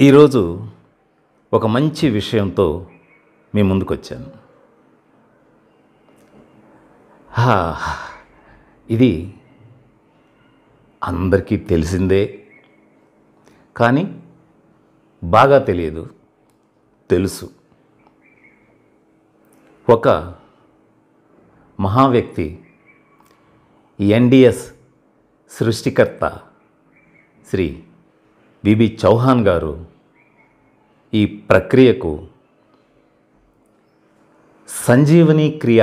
ఈరోజు ఒక మంచి విషయంతో మీ ముందుకు వచ్చాను. ఇది అందరికీ తెలిసిందే, కానీ బాగా తెలియదు, తెలుసు. ఒక మహావ్యక్తి, ఎన్డిఎస్ సృష్టికర్త శ్రీ బిబి చౌహాన్ గారు ఈ ప్రక్రియకు సంజీవని క్రియ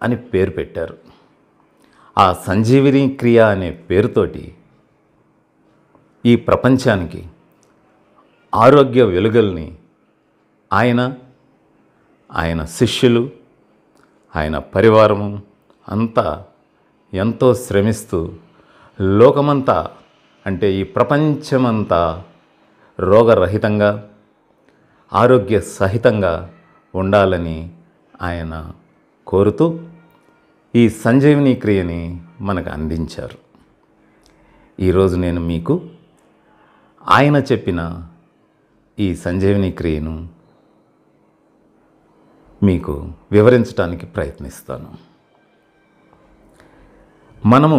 అని పేరు పెట్టారు. ఆ సంజీవని క్రియ అనే పేరుతోటి ఈ ప్రపంచానికి ఆరోగ్య వెలుగుల్ని ఆయన శిష్యులు, ఆయన పరివారము అంతా ఎంతో శ్రమిస్తూ లోకమంతా, అంటే ఈ ప్రపంచమంతా రోగరహితంగా, ఆరోగ్య సహితంగా ఉండాలని ఆయన కోరుతూ ఈ సంజీవని క్రియని మనకు అందించారు. ఈరోజు నేను మీకు ఆయన చెప్పిన ఈ సంజీవని క్రియను మీకు వివరించడానికి ప్రయత్నిస్తాను. మనము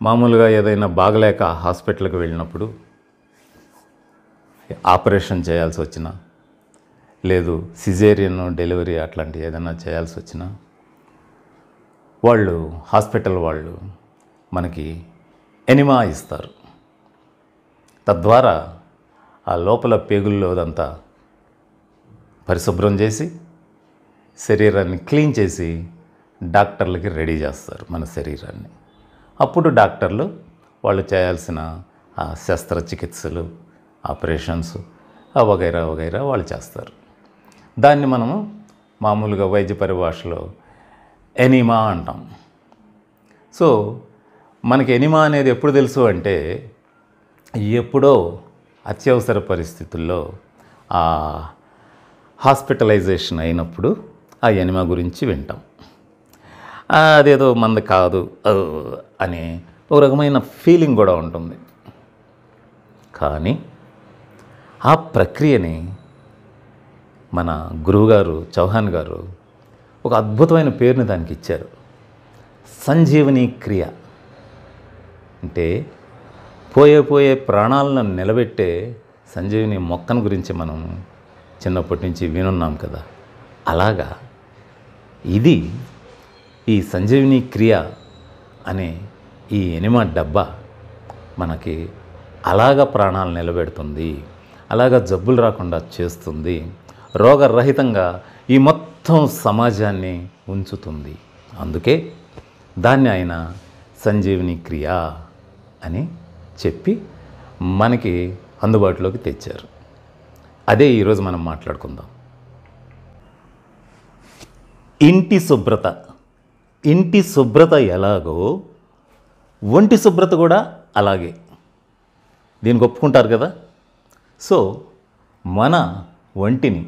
మామూలుగా ఏదైనా బాగలేక హాస్పిటల్కి వెళ్ళినప్పుడు, ఆపరేషన్ చేయాల్సి వచ్చినా, లేదు సిజేరియన్ డెలివరీ అట్లాంటి ఏదైనా చేయాల్సి వచ్చినా, హాస్పిటల్ వాళ్ళు మనకి ఎనిమా ఇస్తారు. తద్వారా ఆ లోపల పేగుల్లోదంతా పరిశుభ్రం చేసి శరీరాన్ని క్లీన్ చేసి డాక్టర్లకి రెడీ చేస్తారు మన శరీరాన్ని. అప్పుడు డాక్టర్లు వాళ్ళు చేయాల్సిన ఆ శస్త్రచికిత్సలు, ఆపరేషన్స్ వగైరా వగైరా వాళ్ళు చేస్తారు. దాన్ని మనము మామూలుగా వైద్య పరిభాషలో ఎనిమా అంటాం. సో మనకి ఎనిమా అనేది ఎప్పుడు తెలుసు అంటే, ఎప్పుడో అత్యవసర పరిస్థితుల్లో హాస్పిటలైజేషన్ అయినప్పుడు ఆ ఎనిమా గురించి వింటాం. అదేదో మంది కాదు అనే ఒక రకమైన ఫీలింగ్ కూడా ఉంటుంది. కానీ ఆ ప్రక్రియని మన గురువుగారు చౌహాన్ గారు ఒక అద్భుతమైన పేరుని దానికి ఇచ్చారు. సంజీవని క్రియ అంటే పోయే ప్రాణాలను నిలబెట్టే సంజీవని మొక్కను గురించి మనం చిన్నప్పటి నుంచి వినున్నాం కదా. అలాగా ఇది ఈ సంజీవని క్రియ అనే ఈ ఎనిమా డబ్బా మనకి అలాగా ప్రాణాలు నిలబెడుతుంది, అలాగా జబ్బులు రాకుండా చేస్తుంది, రోగరహితంగా ఈ మొత్తం సమాజాన్ని ఉంచుతుంది. అందుకే దాన్ని ఆయన సంజీవని క్రియ అని చెప్పి మనకి అందుబాటులోకి తెచ్చారు. అదే ఈరోజు మనం మాట్లాడుకుందాం. ఇంటి శుభ్రత ఎలాగో ఒంటి శుభ్రత కూడా అలాగే. దీనికి ఒప్పుకుంటారు కదా. సో మన ఒంటిని,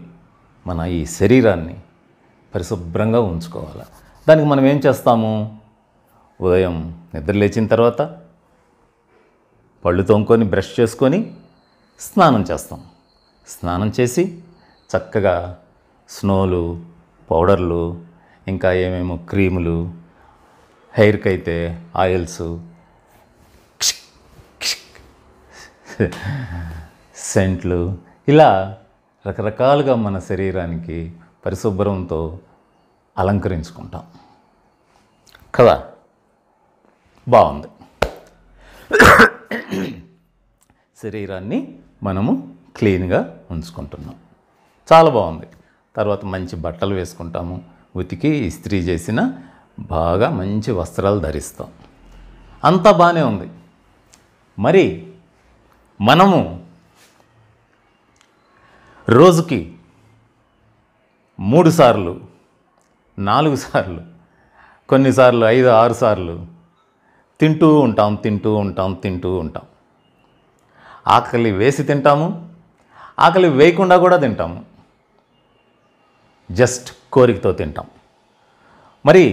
మన ఈ శరీరాన్ని పరిశుభ్రంగా ఉంచుకోవాలి. దానికి మనం ఏం చేస్తాము? ఉదయం నిద్ర లేచిన తర్వాత పళ్ళు తోముకొని బ్రష్ చేసుకొని స్నానం చేస్తాం. స్నానం చేసి చక్కగా స్నోలు, పౌడర్లు, ఇంకా ఏమేమో క్రీములు, హెయిర్కి అయితే ఆయిల్స్, సెంట్లు, ఇలా రకరకాలుగా మన శరీరానికి పరిశుభ్రంతో అలంకరించుకుంటాం కదా. బాగుంది. శరీరాన్ని మనము క్లీన్గా ఉంచుకుంటున్నాం, చాలా బాగుంది. తర్వాత మంచి బట్టలు వేసుకుంటాము, ఉతికి ఇస్త్రీ చేసిన బాగా మంచి వస్త్రాలు ధరిస్తాం, అంతా బాగానే ఉంది. మరి మనము రోజుకి 3 సార్లు, 4 సార్లు, కొన్నిసార్లు 5, 6 సార్లు తింటూ ఉంటాం. ఆకలి వేసి తింటాము, ఆకలి వేయకుండా కూడా తింటాము, జస్ట్ కోరికతో తింటాం. మరి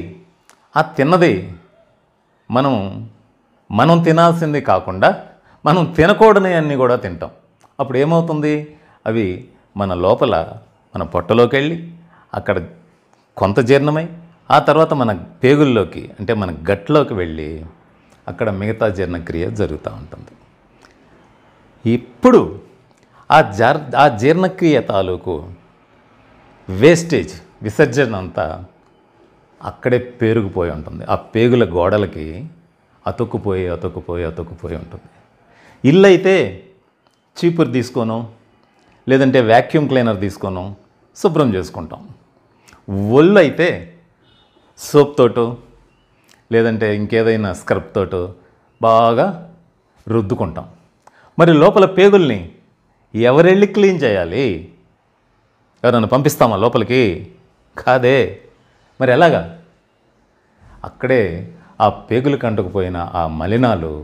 ఆ తిన్నది మనం తినాల్సింది కాకుండా మనం తినకూడని అన్నీ కూడా తింటాం. అప్పుడు ఏమవుతుంది, అవి మన లోపల మన పొట్టలోకి వెళ్ళి అక్కడ కొంత జీర్ణమై ఆ తర్వాత మన పేగుల్లోకి అంటే మన గట్లోకి వెళ్ళి అక్కడ మిగతా జీర్ణక్రియ జరుగుతూ ఉంటుంది. ఇప్పుడు ఆ జీర్ణక్రియ తాలూకు వేస్టేజ్ విసర్జన అంతా అక్కడే పేరుకుపోయి ఉంటుంది. ఆ పేగుల గోడలకి అతుక్కుపోయి ఉంటుంది. ఇల్లు అయితే చీపురు తీసుకోను లేదంటే వ్యాక్యూమ్ క్లీనర్ తీసుకోను శుభ్రం చేసుకుంటాం. ఒళ్ళు అయితే సోప్ తోటో లేదంటే ఇంకేదైనా స్క్రబ్ తోటో బాగా రుద్దుకుంటాం. మరి లోపల పేగుల్ని ఎవరెళ్ళి క్లీన్ చేయాలి? ఎవరన్నా పంపిస్తామా లోపలికి? కాదే. మరి ఎలాగా? అక్కడే ఆ పేగులకు అంటుకుపోయిన ఆ మలినాలు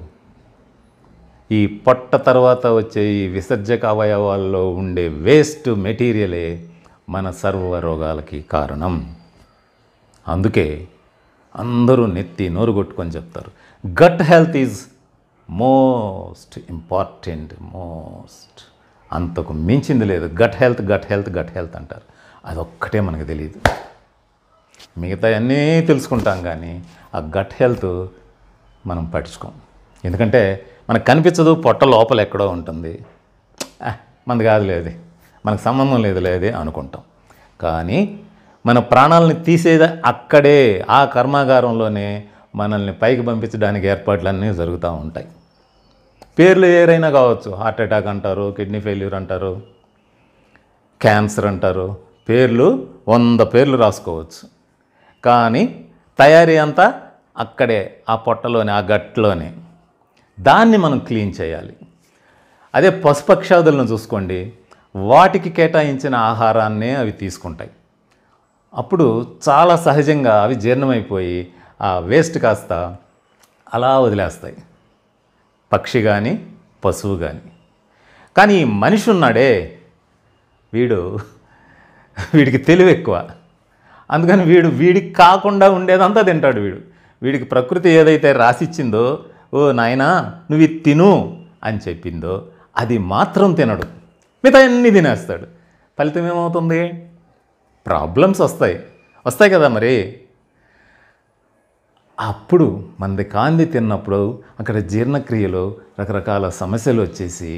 ఈ పొట్ట తర్వాత వచ్చే ఈ విసర్జక అవయవాల్లో ఉండే వేస్ట్ మెటీరియలే మన సర్వ రోగాలకి కారణం. అందుకే అందరూ నెత్తి నోరు కొట్టుకొని చెప్తారు, gut health is most important. అంతకు మించింది లేదు. గట్ హెల్త్ అంటారు. అదొక్కటే మనకు తెలియదు. మిగతా అన్నీ తెలుసుకుంటాం కానీ ఆ గట్ హెల్త్ మనం పట్టించుకోం. ఎందుకంటే మనకు కనిపించదు, పొట్ట లోపల ఎక్కడో ఉంటుంది. మనది కాదులేదు, మనకు సంబంధం లేదులేదు అనుకుంటాం. కానీ మన ప్రాణాలని తీసేది అక్కడే, ఆ కర్మాగారంలోనే మనల్ని పైకి పంపించడానికి ఏర్పాట్లన్నీ జరుగుతూ ఉంటాయి. పేర్లు ఏరైనా కావచ్చు. హార్ట్ అటాక్ అంటారు, కిడ్నీ ఫెయిల్యూర్ అంటారు, క్యాన్సర్ అంటారు. పేర్లు 100 పేర్లు రాసుకోవచ్చు. కానీ తయారీ అంతా అక్కడే, ఆ పొట్టలోనే, ఆ గట్లోనే. దాన్ని మనం క్లీన్ చేయాలి. అదే పశుపక్షాదులను చూసుకోండి, వాటికి కేటాయించిన ఆహారాన్నే అవి తీసుకుంటాయి. అప్పుడు చాలా సహజంగా అవి జీర్ణమైపోయి ఆ వేస్ట్ కాస్త అలా వదిలేస్తాయి, పక్షి కానీ పశువు కానీ. కానీ ఈ మనిషి ఉన్నాడే, వీడికి తెలివి ఎక్కువ. అందుకని వీడికి కాకుండా ఉండేదంతా తింటాడు. వీడికి ప్రకృతి ఏదైతే రాసిచ్చిందో, ఓ నాయనా నువ్వు ఇది తిను అని చెప్పిందో అది మాత్రం తినడు, మిగతా అన్నీ తినేస్తాడు. ఫలితం ఏమవుతుంది? ప్రాబ్లమ్స్ వస్తాయి కదా. మరి అప్పుడు మనది కాంది తిన్నప్పుడు అక్కడ జీర్ణక్రియలో రకరకాల సమస్యలు వచ్చేసి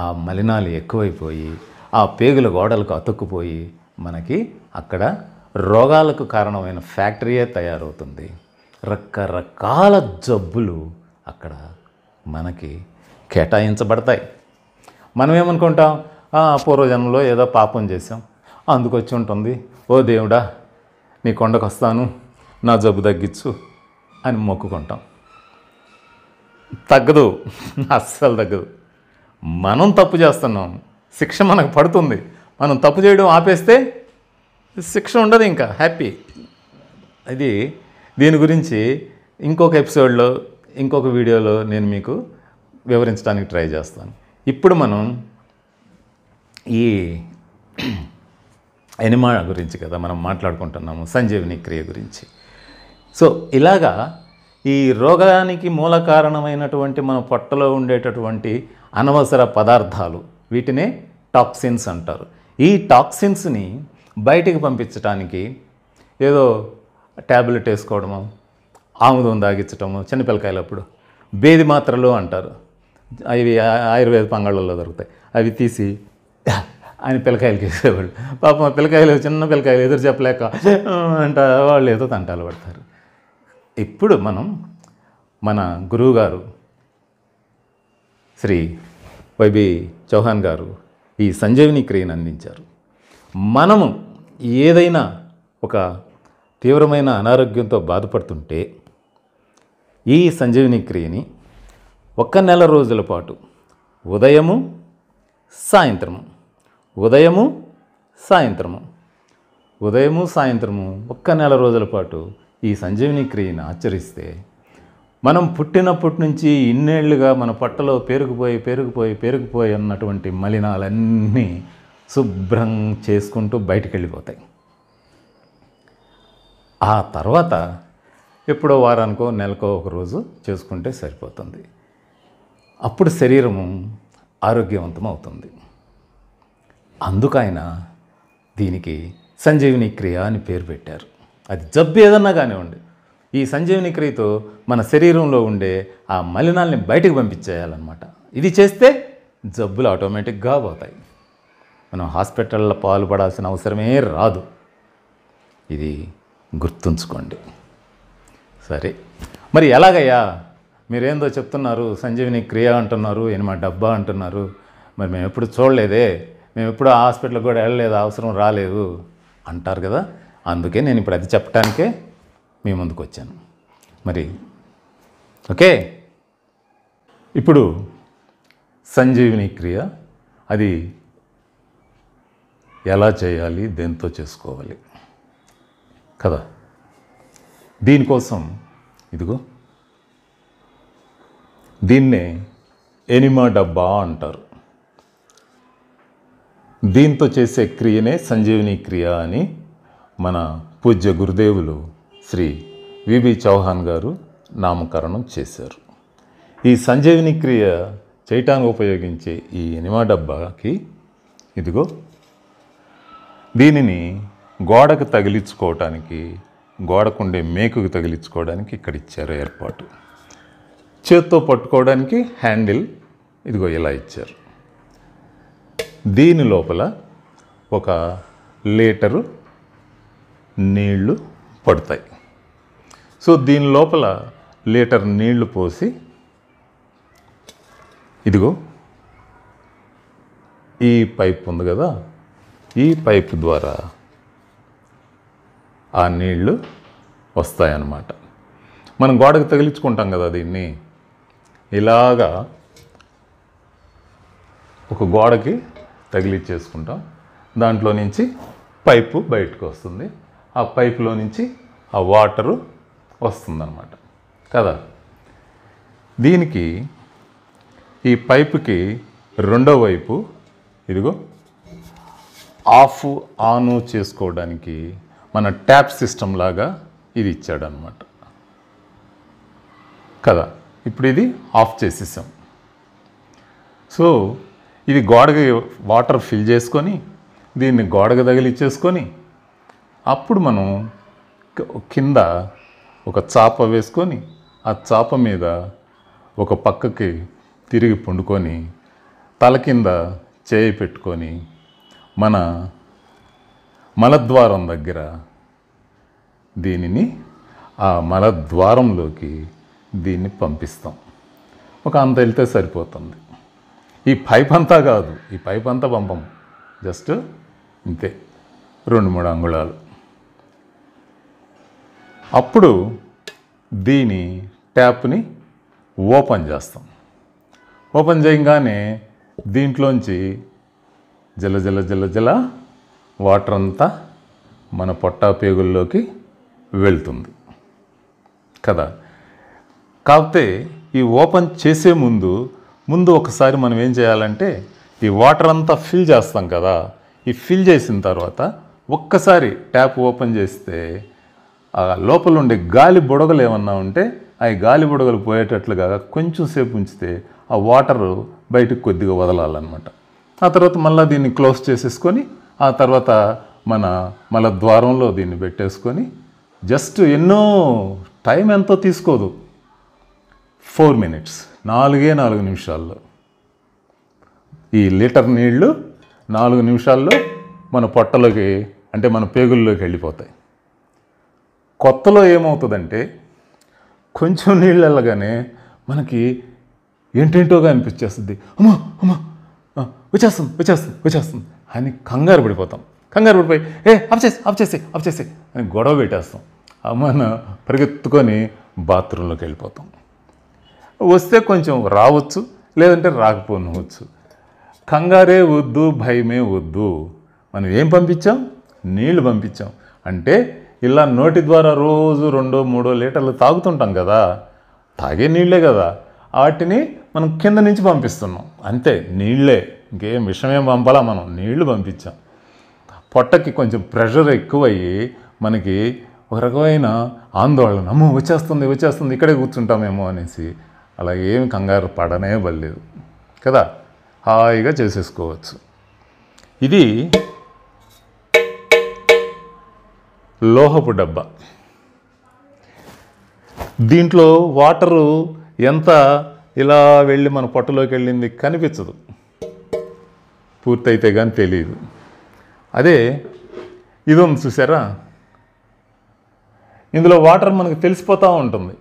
ఆ మలినాలు ఎక్కువైపోయి ఆ పేగుల గోడలకు అతుక్కుపోయి మనకి అక్కడ రోగాలకు కారణమైన ఫ్యాక్టరీయే తయారవుతుంది. రకరకాల జబ్బులు అక్కడ మనకి కేటాయించబడతాయి. మనం ఏమనుకుంటాం, పూర్వజన్మలో ఏదో పాపం చేసాం అందుకొచ్చి ఉంటుంది, ఓ దేవుడా నీ కొండకు వస్తాను, నా జబ్బు తగ్గించు అని మొక్కుకుంటాం. తగ్గదు, అస్సలు తగ్గదు. మనం తప్పు చేస్తున్నాం, శిక్ష మనకు పడుతుంది. మనం తప్పు చేయడం ఆపేస్తే శిక్ష ఉండదు, ఇంకా హ్యాపీ. దీని గురించి ఇంకొక ఎపిసోడ్లో, ఇంకొక వీడియోలో నేను మీకు వివరించడానికి ట్రై చేస్తాను. ఇప్పుడు మనం ఈ ఎనిమా గురించి కదా మనం మాట్లాడుకుంటున్నాము, సంజీవని క్రియ గురించి. సో ఇలాగా ఈ రోగానికి మూల కారణమైనటువంటి మన పొట్టలో ఉండేటటువంటి అనవసర పదార్థాలు, వీటినే టాక్సిన్స్ అంటారు. ఈ టాక్సిన్స్ని బయటికి పంపించడానికి ఏదో ట్యాబ్లెట్ వేసుకోవడము, ఆముదం తాగించటము, చిన్నపిల్లకాయలప్పుడు బేది మాత్రలు అంటారు, అవి ఆయుర్వేద పంగాళ్ళల్లో దొరుకుతాయి. అవి తీసి ఆయన పిల్లకాయలకి వేసేవాళ్ళు. పాపం పిల్లకాయలు, చిన్న పిల్లకాయలు ఎదురు చెప్పలేక వాళ్ళు ఏదో తంటాలు పడతారు. ఇప్పుడు మన గురువుగారు శ్రీ వైబి చౌహాన్ గారు ఈ సంజీవని క్రియను అందించారు. మనము ఏదైనా ఒక తీవ్రమైన అనారోగ్యంతో బాధపడుతుంటే ఈ సంజీవని క్రియని 1 నెల రోజుల పాటు ఉదయము సాయంత్రము 1 నెల రోజుల పాటు ఈ సంజీవని క్రియను ఆచరిస్తే మనం పుట్టినప్పటి నుంచి ఇన్నేళ్లుగా మన పొట్టలో పేరుకుపోయి అన్నటువంటి మలినాలన్నీ శుభ్రం చేసుకుంటూ బయటికి వెళ్ళిపోతాయి. ఆ తర్వాత ఎప్పుడో వారానికో నెలకో ఒక రోజు చేసుకుంటే సరిపోతుంది. అప్పుడు శరీరము ఆరోగ్యవంతం అవుతుంది. అందుకైనా దీనికి సంజీవిని క్రియ అని పేరు పెట్టారు. అది జబ్బు ఏదన్నా కానివ్వండి, ఈ సంజీవిని క్రియతో మన శరీరంలో ఉండే ఆ మలినాల్ని బయటకు పంపించేయాలన్నమాట. ఇది చేస్తే జబ్బులు ఆటోమేటిక్గా పోతాయి. మనం హాస్పిటల్లో పాల్పడాల్సిన అవసరమే రాదు. ఇది గుర్తుంచుకోండి. సరే, మరి ఎలాగయ్యా? మీరేందో చెప్తున్నారు, సంజీవిని క్రియ అంటున్నారు, ఎనిమా డబ్బా అంటున్నారు. మరి మేము ఎప్పుడు చూడలేదే, మేము ఎప్పుడు హాస్పిటల్కి కూడా వెళ్ళలేదు, అవసరం రాలేదు అంటారు కదా. అందుకే నేను ఇప్పుడు అది చెప్పడానికే మీ ముందుకు వచ్చాను. మరి ఓకే, ఇప్పుడు సంజీవిని క్రియ అది ఎలా చేయాలి, దేంతో చేసుకోవాలి కదా. దీనికోసం ఇదిగో దీన్నే ఎనిమా డబ్బా అంటారు. దీంతో చేసే క్రియనే సంజీవిని క్రియ అని మన పూజ్య గురుదేవులు శ్రీ విబి చౌహాన్ గారు నామకరణం చేశారు. ఈ సంజీవిని క్రియ చేయటానికి ఉపయోగించే ఈ ఎనిమా డబ్బాకి ఇదిగో దీనిని గోడకు తగిలించుకోవటానికి, గోడకుండే మేకుకు తగిలించుకోవడానికి ఇక్కడ ఇచ్చారు ఏర్పాటు. చేత్తో పట్టుకోవడానికి హ్యాండిల్ ఇదిగో ఇలా ఇచ్చారు. దీని లోపల 1 లీటరు నీళ్లు పడతాయి. సో దీని లోపల లీటర్ నీళ్లు పోసి ఇదిగో ఈ పైప్ ఉంది కదా, ఈ పైపు ద్వారా ఆ నీళ్లు వస్తాయన్నమాట. మనం గోడకు తగిలించుకుంటాం కదా, దీన్ని ఇలాగా ఒక గోడకి తగిలించేసుకుంటాం. దాంట్లో నుంచి పైపు బయటకు వస్తుంది. ఆ పైపులో నుంచి ఆ వాటరు వస్తుందన్నమాట కదా. దీనికి ఈ పైపుకి రెండో వైపు ఇదిగో ఆఫ్ ఆన్ చేసుకోవడానికి మన ట్యాప్ సిస్టమ్ లాగా ఇది ఇచ్చాడనమాట కదా. ఇప్పుడు ఇది ఆఫ్ చేసేసాం. సో ఇది గోడకి వాటర్ ఫిల్ చేసుకొని దీన్ని గోడకు తగిలిచ్చేసుకొని అప్పుడు మనం కింద ఒక చాప వేసుకొని ఆ చాప మీద ఒక పక్కకి తిరిగి పండుకొని తల కింద చేయి పెట్టుకొని మన మలద్వారం దగ్గర దీనిని ఆ మలద్వారంలోకి దీన్ని పంపిస్తాం. ఒక అంత వెళ్తే సరిపోతుంది. ఈ పైప్ అంతా కాదు, ఈ పైప్ అంతా పంపం, జస్ట్ ఇంతే 2-3 అంగుళాలు. అప్పుడు దీని ట్యాప్ని ఓపెన్ చేస్తాం. ఓపెన్ చేయగానే దీంట్లోంచి జల జల జల జల వాటర్ అంతా మన పొట్టా పేగుల్లోకి వెళ్తుంది కదా. కాకపోతే ఈ ఓపెన్ చేసే ముందు ఒకసారి మనం ఏం చేయాలంటే ఈ వాటర్ అంతా ఫిల్ చేస్తాం కదా. ఈ ఫిల్ చేసిన తర్వాత ఒక్కసారి ట్యాప్ ఓపెన్ చేస్తే ఆ లోపల ఉండే గాలి బుడగలు ఏమన్నా ఉంటే ఆ గాలి బుడగలు పోయేటట్లుగా కొంచెం సేపు ఉంచితే ఆ వాటరు బయటకు కొద్దిగా వదలాలన్నమాట. ఆ తర్వాత మళ్ళీ దీన్ని క్లోజ్ చేసేసుకొని ఆ తర్వాత మన ద్వారంలో దీన్ని పెట్టేసుకొని జస్ట్ ఎన్నో టైం ఎంతో తీసుకోదు, 4 minutes, 4 నిమిషాల్లో ఈ లీటర్ నీళ్లు 4 నిమిషాల్లో మన పొట్టలోకి అంటే మన పేగుల్లోకి వెళ్ళిపోతాయి. కొత్తలో ఏమవుతుందంటే కొంచెం నీళ్ళు వెళ్ళగానే మనకి ఏంటేంటోగా అనిపించేస్తుంది. అమ్మా అమ్మా వచ్చేస్తుంది అని కంగారు పడిపోతాం. కంగారు పడిపోయి ఆఫ్ చేసి అని గొడవ పెట్టేస్తాం. అమ్మన పరిగెత్తుకొని బాత్రూంలోకి వెళ్ళిపోతాం. వస్తే కొంచెం రావచ్చు, లేదంటే రాకపోవచ్చు. కంగారే వద్దు, భయమే వద్దు. మనం ఏం పంపించాం? నీళ్లు పంపించాం. అంటే ఇలా నోటి ద్వారా రోజు 2-3 లీటర్లు తాగుతుంటాం కదా, తాగే నీళ్ళే కదా, వాటిని మనం కింద నుంచి పంపిస్తున్నాం. అంతే, నీళ్ళే, ఇంకేం విషమేం పంపాలా, మనం నీళ్లు పంపించాం. పొట్టకి కొంచెం ప్రెషర్ ఎక్కువయ్యి మనకి ఒక రకమైన ఆందోళన, అమ్మో వచ్చేస్తుంది ఇక్కడే కూర్చుంటామేమో అనేసి అలా ఏమి కంగారు పడనే బలేదు కదా, హాయిగా చేసేసుకోవచ్చు. ఇది లోహపు డబ్బా. దీంట్లో వాటరు ఎంత ఇలా వెళ్ళి మన పొట్టలోకి వెళ్ళింది కనిపించదు, పూర్తయితే కానీ తెలియదు. అదే ఇది ఉంది చూసారా, ఇందులో వాటర్ మనకు తెలిసిపోతూ ఉంటుంది,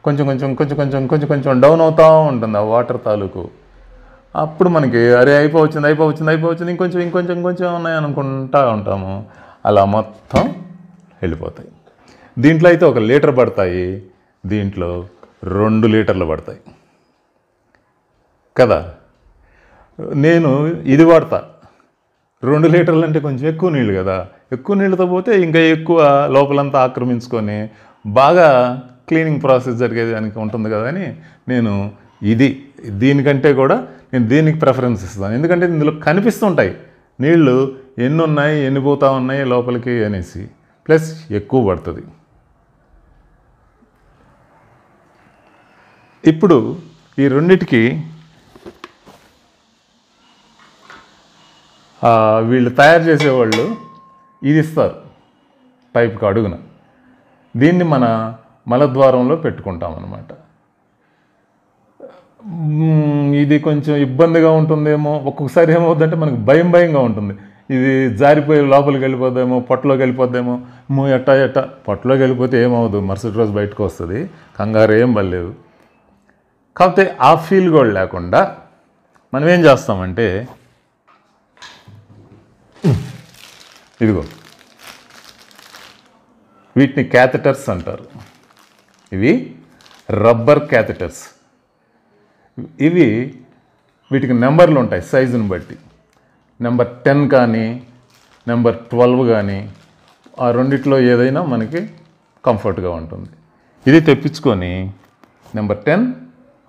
కొంచెం కొంచెం కొంచెం కొంచెం కొంచెం కొంచెం డౌన్ అవుతూ ఉంటుంది ఆ వాటర్ తాలూకు. అప్పుడు మనకి అరే అయిపోవచ్చింది ఇంకొంచెం ఇంకొంచెం ఇంకొంచెం ఉన్నాయి అనుకుంటా ఉంటాము. అలా మొత్తం వెళ్ళిపోతాయి. దీంట్లో అయితే 1 లీటర్ పడతాయి, దీంట్లో 2 లీటర్లు పడతాయి కదా. నేను ఇది వాడతా, 2 లీటర్లు అంటే కొంచెం ఎక్కువ నీళ్ళు కదా, ఎక్కువ నీళ్ళతో పోతే ఇంకా ఎక్కువ లోపలంతా ఆక్రమించుకొని బాగా క్లీనింగ్ ప్రాసెస్ జరిగేదానికి ఉంటుంది కదా అని నేను దీనికంటే కూడా నేను దీనికి ప్రిఫరెన్స్ ఇస్తాను. ఎందుకంటే ఇందులో కనిపిస్తుంటాయి నీళ్ళు ఎన్ని ఉన్నాయి, ఎన్ని పోతూ ఉన్నాయి లోపలికి అనేసి, ప్లస్ ఎక్కువ పడుతుంది. ఇప్పుడు ఈ రెండిటికి వీళ్ళు తయారు చేసేవాళ్ళు ఇది ఇస్తారు పైప్కి అడుగున. దీన్ని మన మలద్వారంలో పెట్టుకుంటాం అన్నమాట. ఇది కొంచెం ఇబ్బందిగా ఉంటుందేమో, ఒక్కొక్కసారి ఏమవుతుందంటే మనకు భయంగా ఉంటుంది, ఇది జారిపోయి లోపలికి వెళ్ళిపోద్దేమో, పొట్టలోకి వెళ్ళిపోద్దేమో, ఎట్టా పొట్టలోకి వెళ్ళిపోతే ఏమవుదు, మరుసటి రోజు బయటకు వస్తుంది, కంగారు ఏం పర్లేదు. కాకపోతే ఆ ఫీల్ కూడా లేకుండా మనం ఏం చేస్తామంటే, ఇదిగో వీటిని క్యాథెటర్స్ అంటారు. ఇవి రబ్బర్ క్యాథెటర్స్. వీటికి నెంబర్లు ఉంటాయి సైజుని బట్టి. నెంబర్ 10 కానీ నెంబర్ 12 కానీ, ఆ రెండిట్లో ఏదైనా మనకి కంఫర్ట్గా ఉంటుంది. ఇది తెప్పించుకొని నెంబర్ 10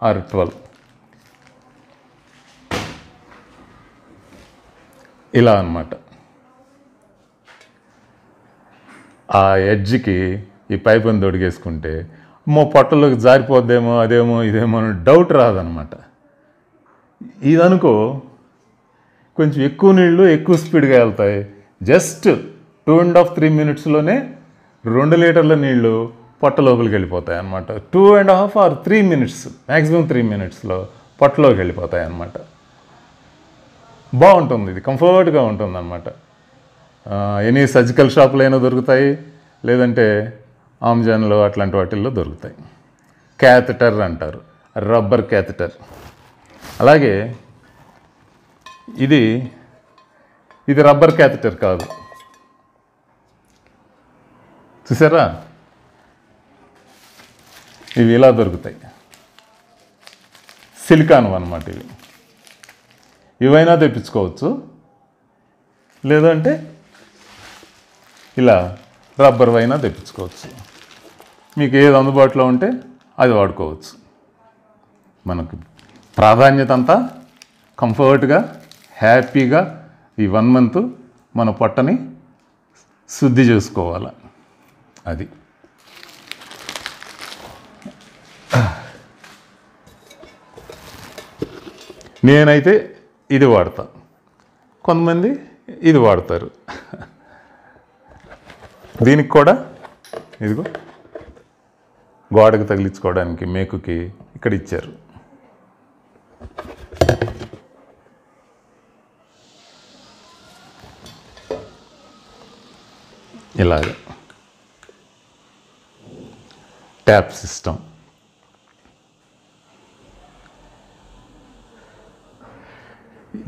ఆర్ 12 ఇలా అన్నమాట. ఆ ఎడ్జ్కి ఈ పైపుని తొడిగేసుకుంటే పొట్టలోకి జారిపోద్దేమో, అదేమో ఇదేమో అని డౌట్ రాదనమాట. ఇదనుకో కొంచెం ఎక్కువ నీళ్ళు ఎక్కువ స్పీడ్గా వెళ్తాయి. జస్ట్ 2.5-3 మినిట్స్లోనే 2 లీటర్ల నీళ్ళు పొట్ట లోపలికి వెళ్ళిపోతాయి అన్నమాట. 2.5 or 3 మినిట్స్, మ్యాక్సిమం 3 మినిట్స్లో పొట్టలోకి వెళ్ళిపోతాయి అన్నమాట. బాగుంటుంది, ఇది కంఫర్ట్గా ఉంటుంది అన్నమాట. ఎనీ సర్జికల్ షాపులో అయినా దొరుకుతాయి, లేదంటే ఆమ్జాన్లో అట్లాంటి వాటిల్లో దొరుకుతాయి. క్యాథెటర్ అంటారు, రబ్బర్ క్యాథెటర్. అలాగే ఇది రబ్బర్ క్యాథెటర్ కాదు, చూసారా, ఇవి ఇలా దొరుకుతాయి, సిలికాన్ అన్నమాట. ఇవైనా తెప్పించుకోవచ్చు, లేదంటే ఇలా రబ్బర్ అయినా తెప్పించుకోవచ్చు. మీకు ఏది అందుబాటులో ఉంటే అది వాడుకోవచ్చు. మనకు ప్రాధాన్యత అంతా కంఫర్ట్గా హ్యాపీగా ఈ 1 మంత్ మన పొట్టని శుద్ధి చేసుకోవాలి. అది నేనైతే ఇది వాడతా, కొంతమంది ఇది వాడతారు. దీనికి కూడా ఇదిగో గోడకు తగిలించుకోవడానికి మేకుకి ఇక్కడ ఇచ్చారు. ఇలాగ ట్యాప్ సిస్టమ్.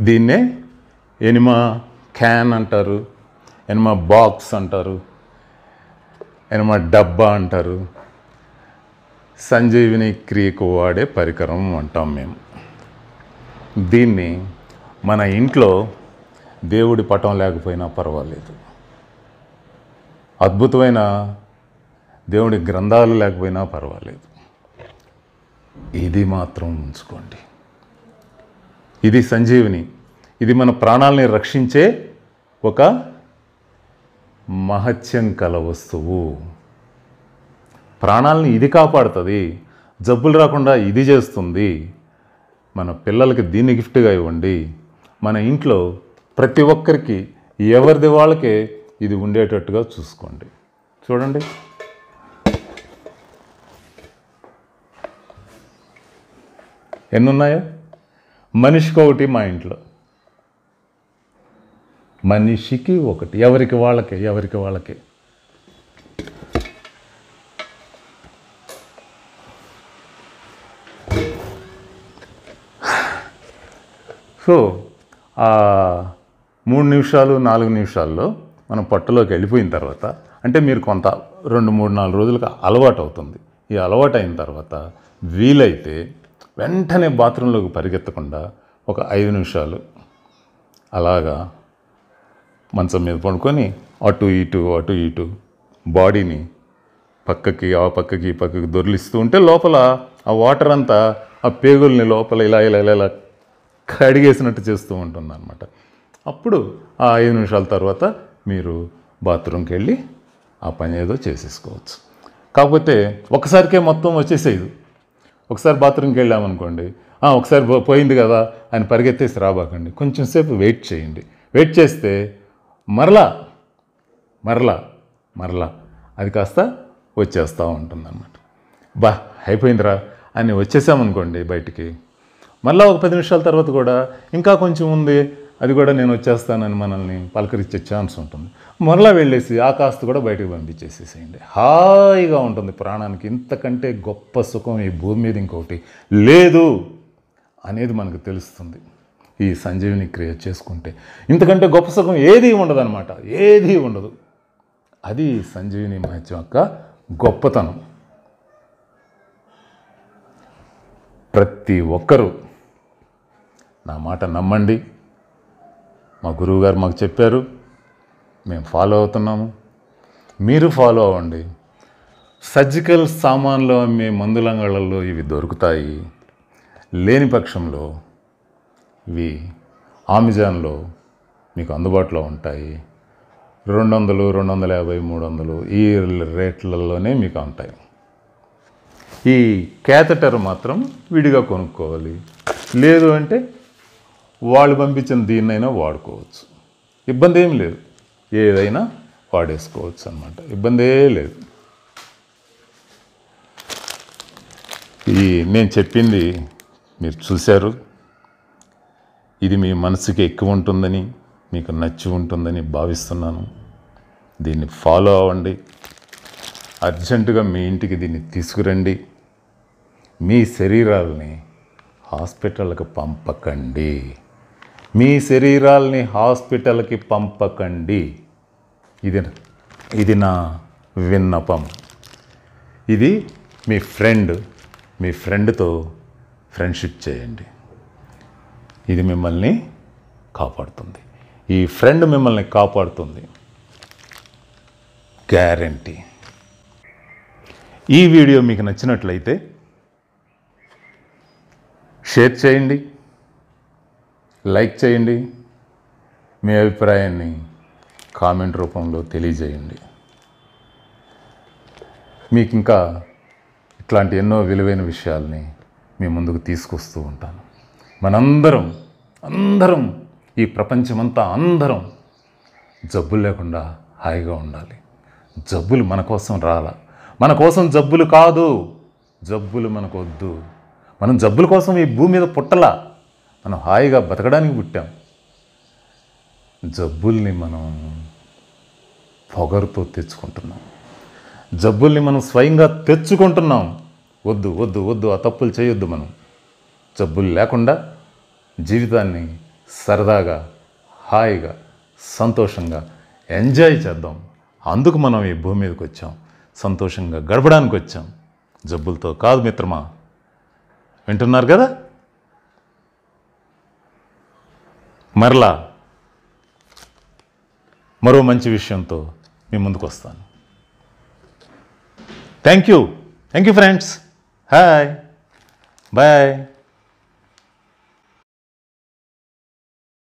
దీన్నే ఎనిమా క్యాన్ అంటారు, ఎనిమా బాక్స్ అంటారు, ఎనిమా డబ్బా అంటారు. సంజీవిని క్రియకు వాడే పరికరం అంటాం మేము. దీన్ని మన ఇంట్లో దేవుడి పటం లేకపోయినా పర్వాలేదు, అద్భుతమైన దేవుడి గ్రంథాలు లేకపోయినా పర్వాలేదు, ఇది మాత్రం ఉంచుకోండి. ఇది సంజీవిని, ఇది మన ప్రాణాలని రక్షించే ఒక మహత్యం కల వస్తువు. ప్రాణాలని ఇది కాపాడుతుంది. జబ్బులు రాకుండా ఇది చేస్తుంది, మన పిల్లలకి దీన్ని గిఫ్ట్గా ఇవ్వండి. మన ఇంట్లో ప్రతి ఒక్కరికి ఎవరిది వాళ్ళకే ఇది ఉండేటట్టుగా చూసుకోండి. చూడండి, ఎన్నున్నాయో? మనిషికి ఒకటి, మా ఇంట్లో మనిషికి ఒకటి, ఎవరికి వాళ్ళకే. సో 3 నిమిషాలు 4 నిమిషాల్లో మనం పొట్టలోకి వెళ్ళిపోయిన తర్వాత, అంటే మీరు కొంత 2, 3, 4 రోజులకు అలవాటు అవుతుంది. ఈ అలవాటు అయిన తర్వాత వీలైతే వెంటనే బాత్రూంలోకి పరిగెత్తకుండా ఒక 5 నిమిషాలు అలాగా మంచం మీద పడుకొని అటు ఇటు బాడీని పక్కకి ఈ పక్కకి దొర్లిస్తూ ఉంటే లోపల ఆ వాటర్ అంతా ఆ పేగుల్ని లోపల ఇలా కడిగేసినట్టు చేస్తూ ఉంటుంది అన్నమాట. అప్పుడు ఆ 5 నిమిషాల తర్వాత మీరు బాత్రూమ్కి వెళ్ళి ఆ పని ఏదో చేసేసుకోవచ్చు. కాకపోతే ఒకసారికే మొత్తం వచ్చేసేది. ఒకసారి బాత్రూమ్కి వెళ్ళామనుకోండి, ఒకసారి పోయింది కదా అని పరిగెత్తేసి రాబాకండి. కొంచెం సేపు వెయిట్ చేయండి. వెయిట్ చేస్తే మరలా అది కాస్త వచ్చేస్తూ ఉంటుంది అన్నమాట. అయిపోయిందిరా అని వచ్చేసామనుకోండి బయటికి, మళ్ళీ ఒక 10 నిమిషాల తర్వాత కూడా ఇంకా కొంచెం ఉంది, అది కూడా నేను వచ్చేస్తానని మనల్ని పలకరించే ఛాన్స్ ఉంటుంది. మరలా వెళ్ళేసి ఆ కాస్త కూడా బయటకు పంపించేసేసేయండి. హాయిగా ఉంటుంది ప్రాణానికి. ఇంతకంటే గొప్ప సుఖం ఈ భూమి మీద ఇంకొకటి లేదు అనేది మనకు తెలుస్తుంది ఈ సంజీవిని క్రియ చేసుకుంటే. ఇంతకంటే గొప్ప సుఖం ఏదీ ఉండదు అన్నమాట, ఏదీ ఉండదు. అది సంజీవిని మహత్యం యొక్క గొప్పతనం. ప్రతి ఒక్కరూ నా మాట నమ్మండి. మా గురువుగారు మాకు చెప్పారు, మేము ఫాలో అవుతున్నాము, మీరు ఫాలో అవ్వండి. సర్జికల్ సామాన్లు అమ్మే మందులంగళ్ళల్లో ఇవి దొరుకుతాయి. లేని పక్షంలో ఇవి అమెజాన్లో మీకు అందుబాటులో ఉంటాయి. 200, 250, 300 ఈ రేట్లలోనే మీకు ఉంటాయి. ఈ క్యాథెటర్ మాత్రం విడిగా కొనుక్కోవాలి. లేదు అంటే వాళ్ళు పంపించిన దీన్నైనా వాడుకోవచ్చు. ఇబ్బంది ఏం లేదు, ఏదైనా వాడేసుకోవచ్చు అన్నమాట, ఇబ్బందే లేదు. నేను చెప్పింది మీరు చూశారు. ఇది మీ మనసుకి ఎక్కువ ఉంటుందని, మీకు నచ్చి ఉంటుందని భావిస్తున్నాను. దీన్ని ఫాలో అవ్వండి. అర్జెంటుగా మీ ఇంటికి దీన్ని తీసుకురండి. మీ శరీరాలని హాస్పిటల్కి పంపకండి. ఇది నా విన్నపం. ఇది మీ ఫ్రెండ్తో ఫ్రెండ్షిప్ చేయండి. ఇది మిమ్మల్ని కాపాడుతుంది. ఈ ఫ్రెండ్ మిమ్మల్ని కాపాడుతుంది, గ్యారంటీ. ఈ వీడియో మీకు నచ్చినట్లయితే షేర్ చేయండి, లైక్ చేయండి, మీ అభిప్రాయాన్ని కామెంట్ రూపంలో తెలియజేయండి. మీకు ఇంకా ఇట్లాంటి ఎన్నో విలువైన విషయాల్ని మీ ముందుకు తీసుకొస్తూ ఉంటాను. అందరం ఈ ప్రపంచమంతా అందరం జబ్బులు లేకుండా హాయిగా ఉండాలి. జబ్బులు మన కోసం రాలా, మన కోసం జబ్బులు కాదు, జబ్బులు మనకు వద్దు. మనం జబ్బుల కోసం ఈ భూమి మీద పుట్టలా, మనం హాయిగా బతకడానికి పుట్టాం. జబ్బుల్ని మనం పొగరుతో తెచ్చుకుంటున్నాం, జబ్బుల్ని మనం స్వయంగా తెచ్చుకుంటున్నాం. వద్దు, ఆ తప్పులు చేయొద్దు. మనం జబ్బులు లేకుండా జీవితాన్ని సరదాగా, హాయిగా, సంతోషంగా ఎంజాయ్ చేద్దాం. అందుకు మనం ఈ భూమి మీదకి వచ్చాం, సంతోషంగా గడపడానికి వచ్చాం, జబ్బులతో కాదు మిత్రమా. వింటున్నారు కదా? మరో మంచి విషయంతో మీ ముందుకు వస్తాను. Thank you friends. Hi, bye.